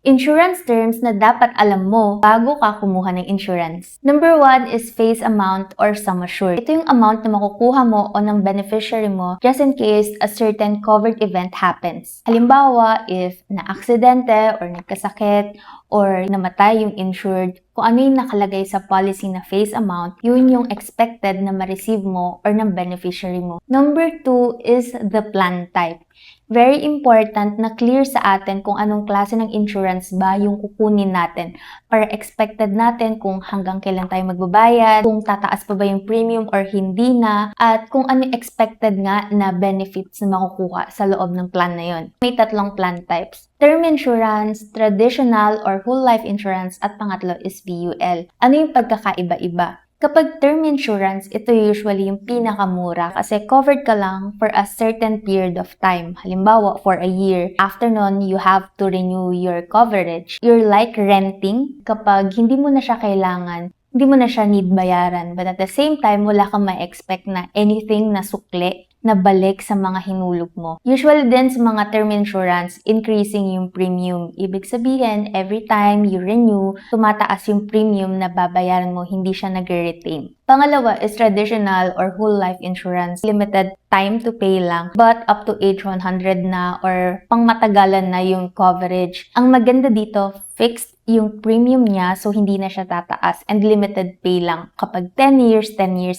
Insurance terms na dapat alam mo bago ka kumuha ng insurance. Number 1 is face amount or sum assured. Ito yung amount na makukuha mo o ng beneficiary mo just in case a certain covered event happens. Halimbawa, if na-aksidente or nagkasakit or namatay yung insured, kung ano yung nakalagay sa policy na face amount, yun yung expected na ma-receive mo or ng beneficiary mo. Number 2 is the plan type. Very important na clear sa atin kung anong klase ng insurance ba yung kukunin natin para expected natin kung hanggang kailan tayo magbabayad, kung tataas pa ba yung premium or hindi na, at kung ano expected nga na benefits na makukuha sa loob ng plan na yun. May 3 plan types. Term insurance, traditional or whole life insurance, at pangatlo is VUL. Ano yung pagkakaiba-iba? Kapag term insurance, ito usually yung pinakamura kasi covered ka lang for a certain period of time. Halimbawa, for a year. After nun, you have to renew your coverage. You're like renting kapag hindi mo na siya kailangan, hindi mo na siya need bayaran. But at the same time, wala kang ma-expect na anything na sukli na balik sa mga hinulog mo. Usually din sa mga term insurance, increasing yung premium. Ibig sabihin, every time you renew, tumataas yung premium na babayaran mo, hindi siya nag-retain. Pangalawa is traditional or whole life insurance. Limited time to pay lang, but up to age 100 na or pangmatagalan na yung coverage. Ang maganda dito, fixed yung premium niya, so hindi na siya tataas, and limited pay lang. Kapag 10 years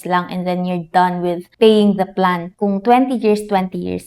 lang, and then you're done with paying the plan. Kung 20 years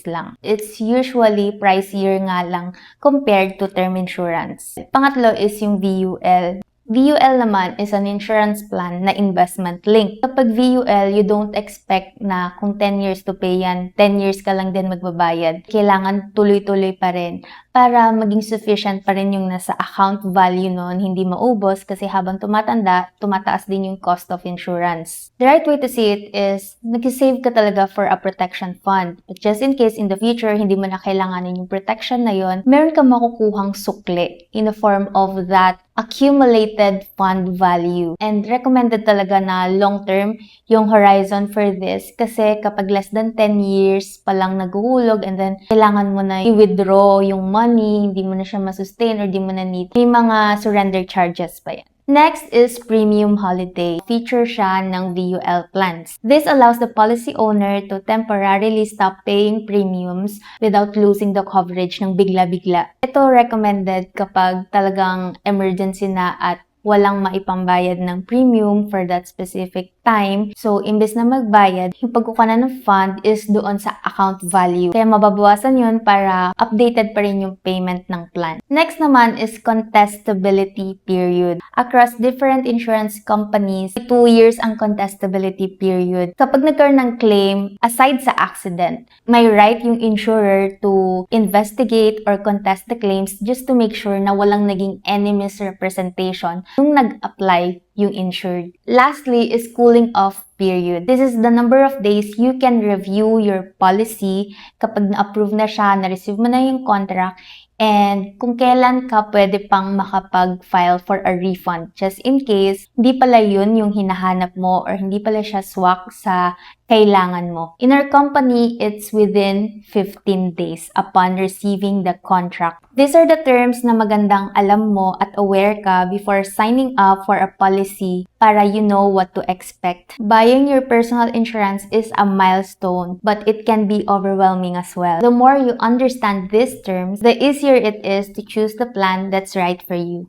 lang. It's usually pricier nga lang compared to term insurance. Pangatlo is yung VUL. VUL naman is an insurance plan na investment link. Kapag VUL, you don't expect na kung 10 years to pay yan, 10 years ka lang din magbabayad. Kailangan tuloy-tuloy pa rin para maging sufficient pa rin yung nasa account value nun, hindi maubos kasi habang tumatanda, tumataas din yung cost of insurance. The right way to see it is, nag-save ka talaga for a protection fund. But just in case in the future, hindi mo na kailanganin yung protection na yon, meron kang makukuhang sukli in the form of that accumulated fund value. And recommended talaga na long-term yung horizon for this kasi kapag less than 10 years pa lang naguhulog and then kailangan mo na i-withdraw yung money, hindi mo na siya masustain or di mo na need. May mga surrender charges pa yan. Next is Premium Holiday. Feature siya ng VUL plans. This allows the policy owner to temporarily stop paying premiums without losing the coverage ng bigla-bigla. Ito recommended kapag talagang emergency na at walang maipambayad ng premium for that specific time. So, imbes na magbayad, yung pagkukuha ng fund is doon sa account value. Kaya mababawasan yun para updated pa rin yung payment ng plan. Next naman is contestability period. Across different insurance companies, 2 years ang contestability period. Kapag nagkaroon ng claim, aside sa accident, may right yung insurer to investigate or contest the claims just to make sure na walang naging any misrepresentation nung nag-apply yung insured. Lastly is cooling off period. This is the number of days you can review your policy kapag na-approve na siya, na-receive mo na yung contract, and kung kailan ka pwede pang makapag-file for a refund. Just in case, hindi pala yun yung hinahanap mo or hindi pala siya swak sa kailangan mo. In our company, it's within 15 days upon receiving the contract. These are the terms na magandang alam mo at aware ka before signing up for a policy para you know what to expect. Buying your personal insurance is a milestone, but it can be overwhelming as well. The more you understand these terms, the easier it is to choose the plan that's right for you.